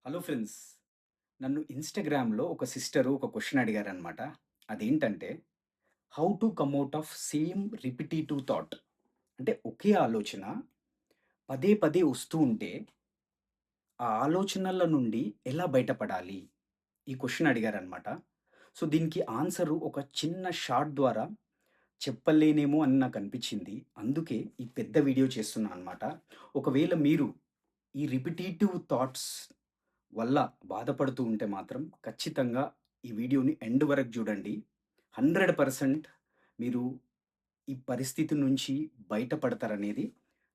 Hello friends. నన్ను ఇన్‌స్టాగ్రామ్‌లో ఒక సిస్టరు ఒక క్వెషన్ అడిగారనమాట. అదేంటంటే, how to come out of same repetitive thought? అంటే ఒకే ఆలోచన పదే పదే వస్తూ ఉంటే, ఆ ఆలోచనల నుండి ఎలా బయటపడాలి? ఈ క్వెషన్ అడిగారనమాట. సో, దీనికి ఆన్సరు ఒక చిన్న షార్ట్ ద్వారా చెప్పలేనేమో అని నాకనిపిచ్చింది. అందుకే ఈ పెద్ద వీడియో చేస్తున్నా అనమాట. ఒకవేళ మీరు ఈ రిపిటీటివ్ థాట్స్ వల్ల బాధపడుతూ ఉంటే మాత్రం ఖచ్చితంగా ఈ వీడియోని ఎండ్ వరకు చూడండి. 100% మీరు ఈ పరిస్థితి నుంచి బయటపడతారనేది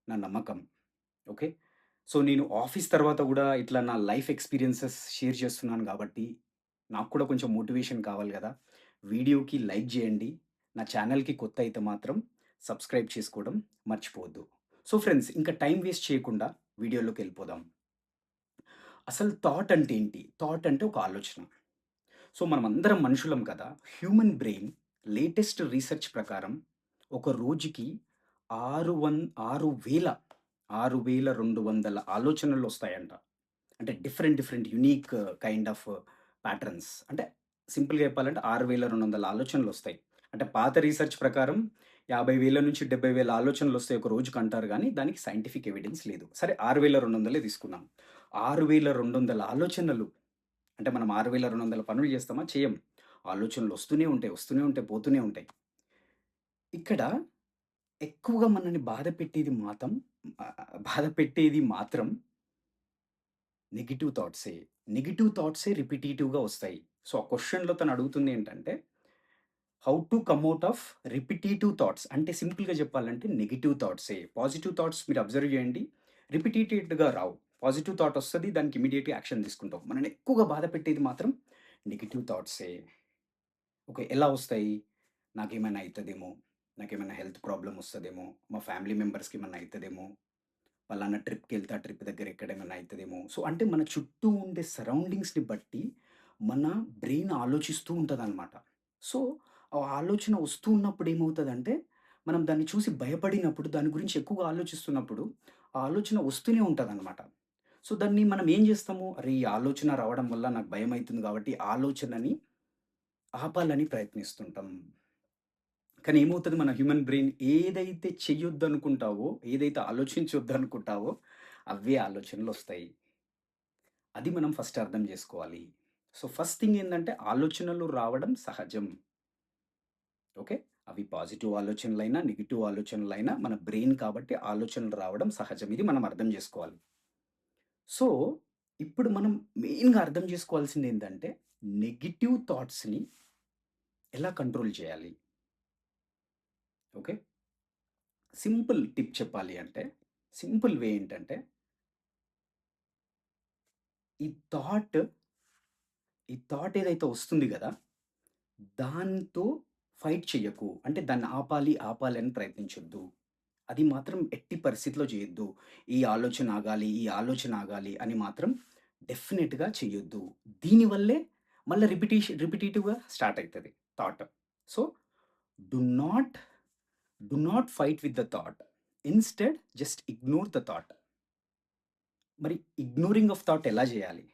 నా నమ్మకం. ఓకే. సో, నేను ఆఫీస్ తర్వాత గూడా ఇట్లా నా లైఫ్ ఎక్స్‌పీరియన్సెస్ షేర్ చేస్తున్నాను గాబట్టి, నాకు కూడా కొంచెం మోటివేషన్ కావాలి గదా! వీడియోకి లైక్ జేయండి. నా ఛానెల్‌కి కొత్త అయితే మాత్రం సబ్స్క్రైబ్ చేసుకోవడం మర్చిపోవద్దు. సో, ఫ్రెండ్స్ ఇంకా టైం వేస్ట్ చేయకుండా వీడియోలోకెళ్ళిపోదాం. అసలు థాట్ అంటే ఏంటి? థాట్ అంటే ఒక ఆలోచన. సో, మనమందరం మనుషులం కదా! హ్యూమన్ బ్రెయిన్ లేటెస్ట్ రీసెర్చ్ ప్రకారం ఒక రోజుకి 6,200 ఆలోచనలొస్తాయంట. అంటే different, different unique kind of patterns. అంటే సింపుల్‌గా చెప్పాలంటే 6,200 ఆలోచనలొస్తాయి. అంటే పాత రీసెర్చ్ ప్రకారం 50,000-70,000 ఆలోచనలొస్తాయి ఒక రోజుకంటారు గానీ, దానికి సైంటిఫిక్ ఎవిడెన్స్ లేదు. సరే 6,200 తీసుకుందాం. 6,200 ఆలోచనలు అంటే మనం 6,200 పనులు చేస్తామా? చెయ్యం. ఆలోచనలు వస్తూనే ఉంటాయి, వస్తూనే ఉంటాయి, పోతూనే ఉంటాయి. ఇక్కడ ఎక్కువగా మనల్ని బాధ పెట్టేది మాత్రం నెగెటివ్ థాట్సే. నెగెటివ్ థాట్సే రిపిటీటివ్‌గా వస్తాయి. సో, ఆ క్వెషన్‌లో తను అడుగుతుందేంటంటే, how to come out of repetitive thoughts అంటే సింపుల్‌గా చెప్పాలంటే నెగెటివ్ థాట్సే. పాజిటివ్ థాట్స్ మీరు అబ్జర్వ్ చేయండి. రిపిటేటెడ్‌గా రావు. పాజిటివ్ థాట్ వస్తది. దానికి ఇమ్మీడియేట్‌గా యాక్షన్ తీసుకుంటాం. మనల్ని ఎక్కువగా బాధ పెట్టేది మాత్రం నెగెటివ్ థాట్సే. ఓకే. ఎలా వస్తాయి? నాకేమైనా అయితదేమో, నాకేమైనా హెల్త్ ప్రాబ్లమ్ వస్తదేమో, మా ఫ్యామిలీ మెంబర్స్‌కి ఏమన్నా అయితదేమో, పలానా ట్రిప్‌కెళ్తే ఆ ట్రిప్ దగ్గర ఎక్కడేమైనా అయితదేమో. సో, అంటే మన చుట్టూ ఉండే సరౌండింగ్స్‌ని బట్టి మన బ్రెయిన్ ఆలోచిస్తూ ఉంటదనమాట. సో, ఆ ఆలోచన వస్తూ ఉన్నప్పుడు ఏమవుతదంటే, మనం దాన్ని చూసి భయపడినప్పుడు, దాని గురించి ఎక్కువగా ఆలోచిస్తున్నప్పుడు, ఆ ఆలోచన వస్తూనే ఉంటదనమాట. సో, దాన్ని మనం ఏం జేస్తాము? అరే! ఈ ఆలోచన రావడం వల్ల నాకు భయమైతుంది గాబట్టి, ఆలోచనని ఆపాలని ప్రయత్నిస్తుంటాం. కానీ ఏమవుతది మన హ్యూమన్ బ్రెయిన్ ఏదైతే చెయ్యొద్దనుకుంటావో, ఏదైతే ఆలోచించొద్దనుకుంటావో అవే ఆలోచనలొస్తాయి. అది మనం ఫస్ట్ అర్థం జేసుకోవాలి. సో, ఫస్ట్ థింగ్ ఏందంటే ఆలోచనలు రావడం సహజం. ఓకే. అవి పాజిటివ్ ఆలోచనలైనా, నెగెటివ్ ఆలోచనలైనా మన బ్రెయిన్ కాబట్టి ఆలోచనలు రావడం సహజం. ఇది మనం అర్థం జేసుకోవాలి. సో, ఇప్పుడు మనం మెయిన్‌గా అర్థం జేసుకోవాల్సిందేంటంటే నెగెటివ్ థాట్స్‌ని ఎలా కంట్రోల్ చేయాలి? ఓకే. సింపుల్ టిప్ చెప్పాలి అంటే, సింపుల్ వే ఏంటంటే, ఈ థాట్, ఈ థాట్ ఏదైతే వస్తుంది గదా! దాంతో ఫైట్ చెయ్యకు. అంటే దాన్ని ఆపాలి, ఆపాలి అని ప్రయత్నించొద్దు. అది మాత్రం ఎట్టి పరిస్థితిలో చేయొద్దు. ఈ ఆలోచన ఆగాలి, ఈ ఆలోచన ఆగాలి అని మాత్రం డెఫినిట్‌గా చెయ్యొద్దు. దీనివల్లే మళ్ళా రిపిటీటివ్‌గా స్టార్ట్ అయితది thought. So, do not, do not fight with the thought. Instead just ignore the thought. మరి ఇగ్నోరింగ్ ఆఫ్ థాట్ ఎలా జేయాలి?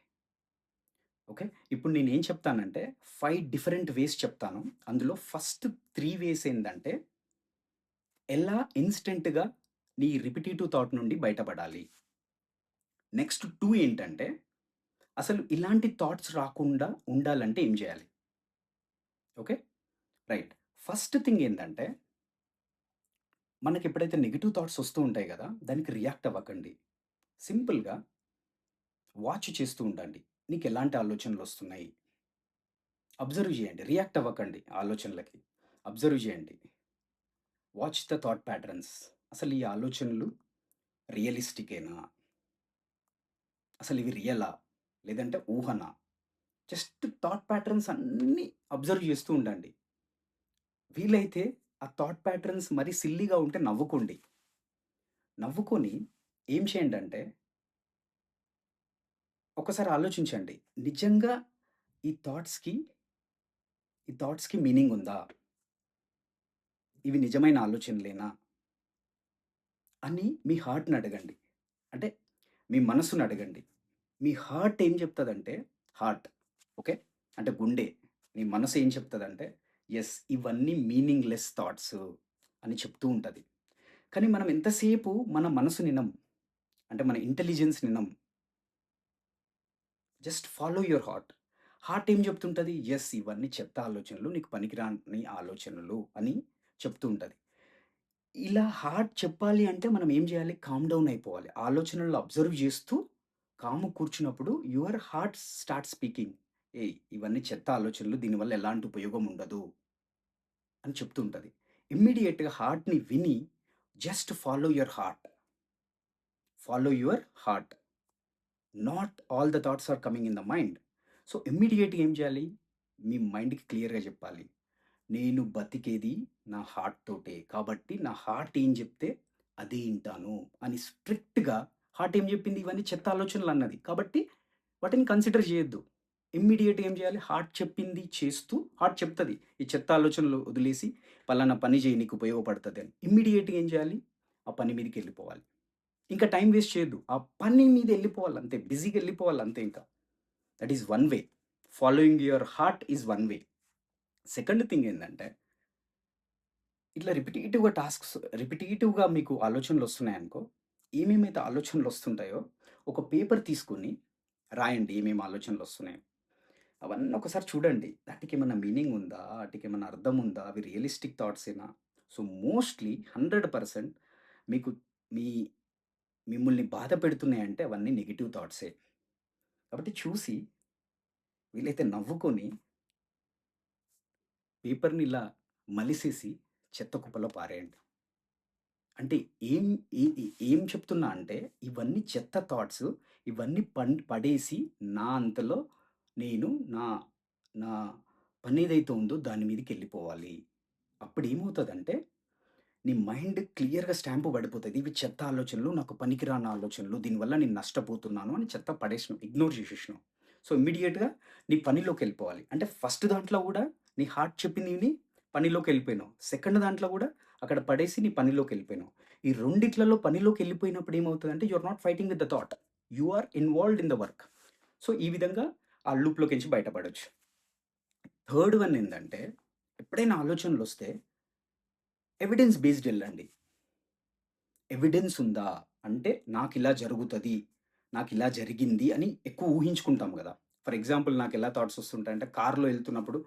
ఓకే. ఇప్పుడు నేనేం చెప్తానంటే 5 డిఫరెంట్ వేస్ చెప్తాను. అందులో ఫస్ట్ 3 వేస్ ఏందంటే, ఎలా ఇన్‌స్టంట్‌గా నీ రిపిటీటివ్ థాట్ నుండి బయటపడాలి. నెక్స్ట్ 2 ఏంటంటే, అసలు ఇలాంటి థాట్స్ రాకుండా ఉండాలంటే ఏం జేయాలి? ఓకే. రైట్. ఫస్ట్ థింగ్ ఏందంటే, మనకెప్పుడైతే నెగెటివ్ థాట్స్ వస్తూ ఉంటాయి గదా! దానికి రియాక్ట్ అవ్వకండి. సింపుల్‌గా వాచ్ చేస్తూ ఉండండి. నీకెలాంటి ఆలోచనలొస్తున్నాయి? అబ్జర్వ్ జేయండి. రియాక్ట్ అవ్వకండి ఆలోచనలకి. అబ్జర్వ్ జేయండి. Watch the thought patterns. అసలు ఈ ఆలోచనలు రియలిస్టికేనా? అసలివి రియలా? లేదంటే ఊహనా? జస్ట్ థాట్ ప్యాటర్న్స్ అన్నీ అబ్జర్వ్ చేస్తూ ఉండండి. వీలైతే ఆ థాట్ ప్యాటర్న్స్ మరీ సిల్లీగా ఉంటే నవ్వుకోండి. నవ్వుకొని ఏం చేయండంటే, ఒక్కసారి ఆలోచించండి. నిజంగా ఈ థాట్స్‌కి, ఈ థాట్స్‌కి మీనింగ్ ఉందా? ఇవి నిజమైన ఆలోచనలేనా? అని మీ హార్ట్‌ని అడగండి. అంటే మీ మనసుని అడగండి. మీ హార్ట్ ఏం చెప్తదంటే హార్ట్ ఓకే. అంటే గుండె. నీ మనసు ఏం చెప్తదంటే యెస్ ఇవన్నీ మీనింగ్‌లెస్ థాట్స్ అని చెప్తూ ఉంటది. కానీ మనం ఎంతసేపు మన మనసుని వినం. అంటే మన ఇంటెలిజెన్స్‌ని వినం. Just follow your heart. Heart ఏం చెప్తుంటది? యెస్ ఇవన్నీ చెత్త ఆలోచనలు, నీకు పనికిరాని ఆలోచనలు అని చెప్తూ ఉంటది. ఇలా హార్ట్ చెప్పాలి అంటే మనం ఏం జేయాలి? కామ్ డౌన్ అయిపోవాలి. ఆలోచనలు అబ్జర్వ్ జేస్తూ కామ్‌గా కూర్చున్నప్పుడు యువర్ హార్ట్ స్టార్ట్ స్పీకింగ్. ఏయ్! ఇవన్నీ చెత్త ఆలోచనలు. దీనివల్ల ఎలాంటి ఉపయోగం ఉండదు అని చెప్తూ ఉంటది. ఇమ్మీడియేట్‌గా హార్ట్‌ని విని just follow your heart. Follow your heart. Not all the thoughts are coming in the mind. So, ఇమ్మీడియేట్‌గా ఏం చేయాలి? మీ మైండ్‌కి క్లియర్‌గా చెప్పాలి. నేను బతికేది నా హార్ట్ తోటే. కాబట్టి నా హార్ట్ ఏం చెప్తే అదే ఇంటాను అని స్ట్రిక్ట్‌గా హార్ట్ ఏం చెప్పింది? ఇవన్నీ చెత్త ఆలోచనలన్నది. కాబట్టి వాటిని కన్సిడర్ చేయొద్దు. ఇమ్మీడియేట్‌గా ఏం చేయాలి? హార్ట్ చెప్పింది చేస్తూ హార్ట్ చెప్తది. ఈ చెత్త ఆలోచనలు వదిలేసి పలానా పని చేయి నీకు ఉపయోగపడతదని. ఇమ్మీడియేట్‌గా ఏం చేయాలి? ఆ పని మీదకెళ్ళిపోవాలి. ఇంకా టైమ్ వేస్ట్ చేయొద్దు. ఆ పని మీద ఎళ్ళిపోవాలి అంతే. బిజీగా ఎళ్ళిపోవాలి అంతే ఇంకా. That is one way. Following your heart is one way. Second thing ఏందంటే ఇట్లా రిపిటీటివ్‌గా మీకు ఆలోచనలొస్తున్నాయనుకో, ఏమేమైతే ఆలోచనలొస్తుంటాయో, ఒక పేపర్ తీసుకొని రాయండి ఏమేమి ఆలోచనలొస్తున్నాయో. అవన్నీ ఒకసారి చూడండి. ఆటికేమన్నా మీనింగ్ ఉందా? ఆటికేమన్నా అర్థం ఉందా? అవి రియలిస్టిక్ థాట్సేనా? సో, మోస్ట్‌లీ 100% మీకు మీ మిమ్మల్ని బాధ పెడుతున్నాయంటే అవన్నీ నెగెటివ్ థాట్సే. కాబట్టి చూసి వీలైతే నవ్వుకొని పేపర్‌ని ఇలా మలిసేసి చెత్త కుప్పలో పారేయండి. అంటే ఏం ఏం చెప్తున్నా అంటే, ఇవన్నీ చెత్త థాట్స్. ఇవన్నీ పడేసి నా అంతలో నేను నా నా పనేదైతే ఉందో దాని మీదకెళ్ళిపోవాలి. అప్పుడేమవుతదంటే, నీ మైండ్ క్లియర్‌గా స్టాంపు పడిపోతది. ఇవి చెత్త ఆలోచనలు, నాకు పనికిరాని ఆలోచనలు, దీనివల్ల నేను నష్టపోతున్నాను అని చెత్త పడేసినావు. ఇగ్నోర్ చేసేసినావు. సో, ఇమ్మీడియేట్‌గా నీ పనిలోకెళ్ళిపోవాలి. అంటే ఫస్ట్ దాంట్లో గూడా నీ హార్ట్ చెప్పింది విని పనిలోకెళ్ళిపోయినావు. సెకండ్ దాంట్లో గూడా అక్కడ పడేసి నీ పనిలోకెళ్ళిపోయినావు. ఈ రెండిట్లలో పనిలోకెళ్ళిపోయినప్పుడు ఏమవుతదంటే you are not fighting with the thought. You are involved in the work. So, ఈ విధంగా ఆ లూప్‌లోకెంచి బయటపడొచ్చు. థర్డ్ వన్ ఏందంటే, ఎప్పుడైనా ఆలోచనలొస్తే ఎవిడెన్స్ బేస్డ్ ఎళ్ళండి. ఎవిడెన్స్ ఉందా? అంటే నాకిలా జరుగుతది. నాకిలా జరిగింది అని ఎక్కువ ఊహించుకుంటాం గదా! ఫర్ ఎగ్జాంపుల్ నాకెలా థాట్స్ వస్తుంటాయంటే కార్‌లో ఎళ్తున్నప్పుడు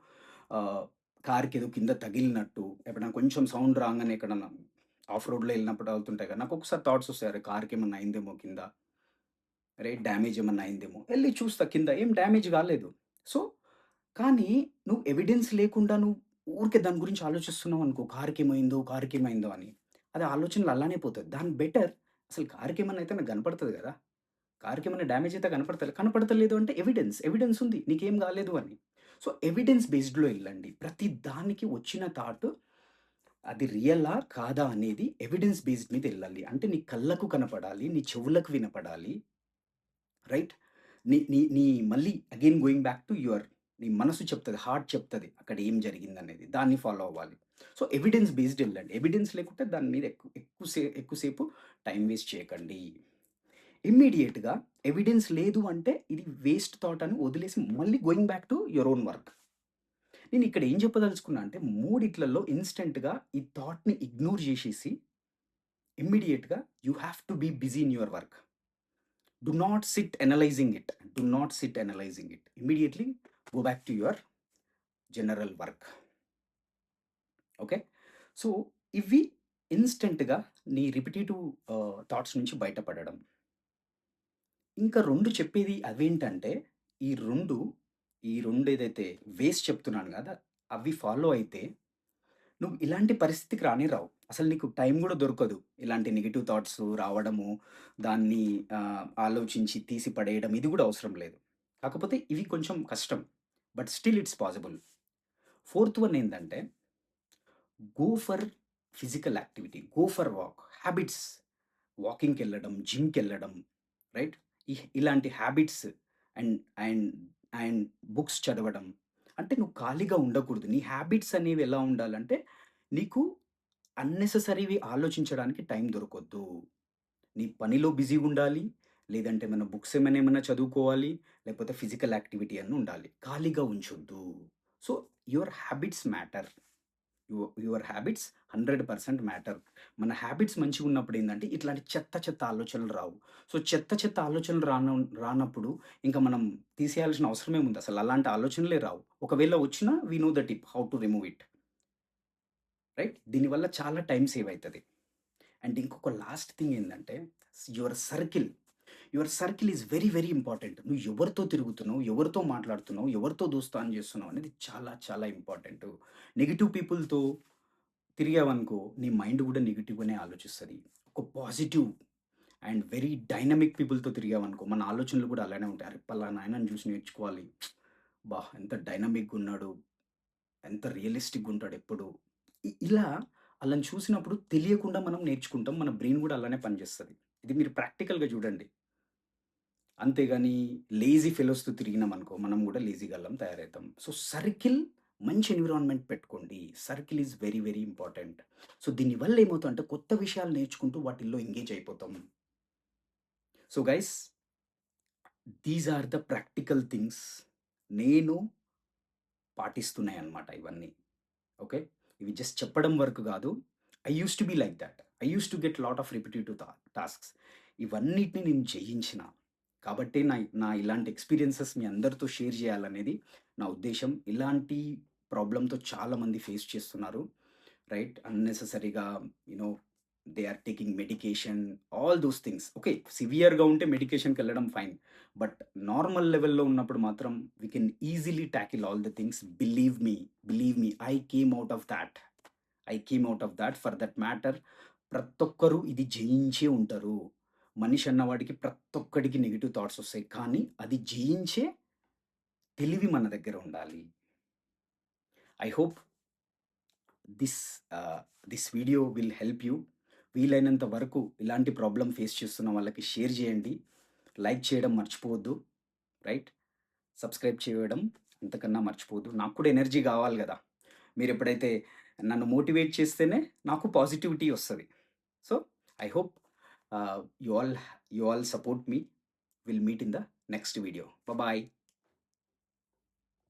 ఆహ్, కార్‌కేదో కింద తగిలినట్టు, ఎప్పుడైనా కొంచెం సౌండ్ రాంగానే ఎక్కడన్నా ఆఫ్ రోడ్‌లో ఎళ్ళినప్పుడు అవుతుంటాయి కదా! నాకొకసారి థాట్స్ వస్తాయి. అరే! కార్‌కేమన్నా అయిందేమో కింద. అరే! డ్యామేజ్ ఏమన్నా అయిందేమో! ఎళ్లి చూస్తా కింద ఏం డ్యామేజ్ గాలేదు. సో, కానీ నువ్వు ఎవిడెన్స్ లేకుండా నువ్వు ఊరికే దాని గురించి ఆలోచిస్తున్నావనుకో కార్‌కేమైందో, కార్‌కేమైందో అని. అది ఆలోచనలు అలానే పోతది. దాని బెటర్ అసలు కార్‌కేమన్నా అయితే నాకు కనపడతది గదా! కార్‌కేమన్నా డ్యామేజ్ అయితే కనపడతలేదు అంటే ఎవిడెన్స్ ఉంది. నీకేం గాలేదు అని. సో, ఎవిడెన్స్ బేస్డ్‌లో ఎళ్ళండి. ప్రతి దానికి వచ్చిన థాట్ అది రియలా? కాదా? అనేది ఎవిడెన్స్ బేస్డ్ మీద ఎళ్ళాలి. అంటే నీ కళ్ళకు కనపడాలి. నీ చెవులకు వినపడాలి. రైట్? నీ నీ నీ మళ్ళీ again going back to your నీ మనసు చెప్తది. హార్ట్ చెప్తది. అక్కడ ఏం జరిగిందనేది. దాన్ని ఫాలో అవ్వాలి. సో, ఎవిడెన్స్ బేస్డ్ ఎళ్ళండి. ఎవిడెన్స్ లేకుంటే దాని మీద ఎక్కువ సేపు టైమ్ వేస్ట్ చేయకండి. ఇమ్మీడియేట్‌గా ఎవిడెన్స్ లేదు అంటే ఇది వేస్ట్ థాట్ అని వదిలేసి మళ్ళీ going back to your own work. నేనిక్కడ ఏం చెప్పదలుచుకున్నా అంటే మూడిట్లలో ఇన్‌స్టంట్‌గా ఈ థాట్‌ని ఇగ్నోర్ జేసేసి ఇమ్మీడియేట్‌గా you have to be busy in your work. Do not sit analyzing it. Do not sit analyzing it. Immediately go back to your general work. Okay. So, ఇవి ఇన్‌స్టంట్‌గా నీ రిపిటిటివ్ thoughts నుంచి బయటపడడం. ఇంకా 2 చెప్పేది అవేంటంటే, ఈ 2, ఈ 2 ఏదైతే వేస్ చెప్తున్నాను గదా! అవి ఫాలో అయితే నువ్వు ఇలాంటి పరిస్థితికి రానే రావు. అసలు నీకు టైం గూడా దొరకదు. ఇలాంటి నెగెటివ్ థాట్స్ రావడము, దాన్ని ఆలోచించి తీసి పడేయడం ఇది గూడా అవసరం లేదు. కాకపోతే ఇవి కొంచెం కష్టం. But still it's possible. Fourth one ఏందంటే, go for physical activity. Go for walk. Habits. వాకింగ్‌కెళ్ళడం, జిమ్‌కెళ్ళడం రైట్? ఇలాంటి habits and and and books చదవడం. అంటే నువ్వు ఖాళీగా ఉండకూడదు. నీ హ్యాబిట్స్ అనేవి ఎలా ఉండాలంటే, నీకు అన్నెసెసరీవి ఆలోచించడానికి టైం దొరకొద్దు. నీ పనిలో బిజీగుండాలి. లేదంటే మన బుక్స్ ఏమైనా చదువుకోవాలి, లేకపోతే ఫిజికల్ యాక్టివిటీ అన్నా ఉండాలి. ఖాళీగా ఉంచొద్దు. So, your habits matter. Your habits 100% matter. మన హ్యాబిట్స్ మంచిగున్నప్పుడు ఏందంటే, ఇట్లాంటి చెత్త చెత్త ఆలోచనలు రావు. సో, చెత్త చెత్త ఆలోచనలు రానప్పుడు ఇంక మనం తీసేయాల్సిన అవసరమేముంది అసలు? అలాంటి ఆలోచనలే రావు. ఒకవేళ వచ్చినా we know the tip how to remove it. Right? దీనివల్ల చాలా టైమ్ సేవ్ అయితది. అండ్ ఇంకొక లాస్ట్ థింగ్ ఏందంటే, your circle. Your circle is very, very important. నువ్వు ఎవరితో తిరుగుతున్నావు, ఎవరితో మాట్లాడుతున్నావు, ఎవరితో దోస్తాను చేస్తున్నావు అనేది చాలా, చాలా ఇంపార్టెంటు. నెగెటివ్ పీపుల్‌తో తిరిగావనుకో, నీ మైండ్ గూడా నెగెటివ్‌గానే ఆలోచిస్తది. ఒక పాజిటివ్ అండ్ వెరీ డైనమిక్ పీపుల్‌తో తిరిగావనుకో, మన ఆలోచనలు కూడా అలానే ఉంటాయి. అరె! పలానా ఆయనని చూసి నేర్చుకోవాలి. అబ్బా! ఎంత డైనమిక్‌గున్నాడు, ఎంత రియలిస్టిక్‌గుంటాడు ఎప్పుడు. ఇలా ఆళ్ళని చూసినప్పుడు తెలియకుండా మనం నేర్చుకుంటాం. మన బ్రెయిన్ గూడా అలానే పనిచేస్తది. ఇది మీరు ప్రాక్టికల్‌గా చూడండి. అంతేగాని లేజీ ఫెలోస్‌తో తిరిగినామనుకో, మనం గూడా లేజీ గల్లం తయారైతాం. సో, సర్కిల్ మంచి ఎన్విరాన్మెంట్ పెట్టుకోండి. Circle is very, very important. So, దీనివల్ల ఏమవుతదంటే కొత్త విషయాలు నేర్చుకుంటూ వాటిల్లో ఎంగేజ్ అయిపోతాం. So, guys these are the practical things నేను పాటిస్తున్నాయన్నమాట ఇవన్నీ. ఓకే. ఇవి జస్ట్ చెప్పడం వరకు గాదు. I used to be like that. I used to get lot of repetitive tasks. ఇవన్నిటిని నేను జయించిన. కాబట్టే నా నా ఇలాంటి ఎక్స్‌పీరియన్సెస్ మీ అందరితో షేర్ జేయాలనేది నా ఉద్దేశ్యం. ఇలాంటి ప్రాబ్లమ్‌తో చాలామంది ఫేస్ చేస్తున్నారు. రైట్? అన్నెసెసరీగా you know they are taking medication, all those things. Okay. సివియర్‌గా ఉంటే మెడికేషన్‌కెళ్ళడం ఫైన్. బట్ నార్మల్ లెవెల్‌లో ఉన్నప్పుడు మాత్రం we can easily tackle all the things. Believe me I came out of thought. I came out of thought for that matter. ప్రతొక్కరు ఇది జయించే ఉంటారు. మనిషి అన్నవాడికి ప్రతొక్కడికి నెగెటివ్ థాట్స్ ఒస్తాయి. కానీ అది జయించే తెలివి మన దగ్గర ఉండాలి. I hope this this video will help you. వీలైనంత వరకు ఇలాంటి ప్రాబ్లమ్ ఫేస్ చేస్తున్న వాళ్ళకి షేర్ చేయండి. లైక్ చేయడం మర్చిపోవద్దు. రైట్? సబ్స్క్రైబ్ చేయడం అంతకన్నా మర్చిపోవద్దు. నాకు కూడా ఎనర్జీ గావాలి గదా! మీరెప్పుడైతే నన్ను మోటివేట్ చేస్తేనే నాకు పాజిటివిటీ ఒస్తది. So, I hope you all support me. Will meet in the next video. Bye.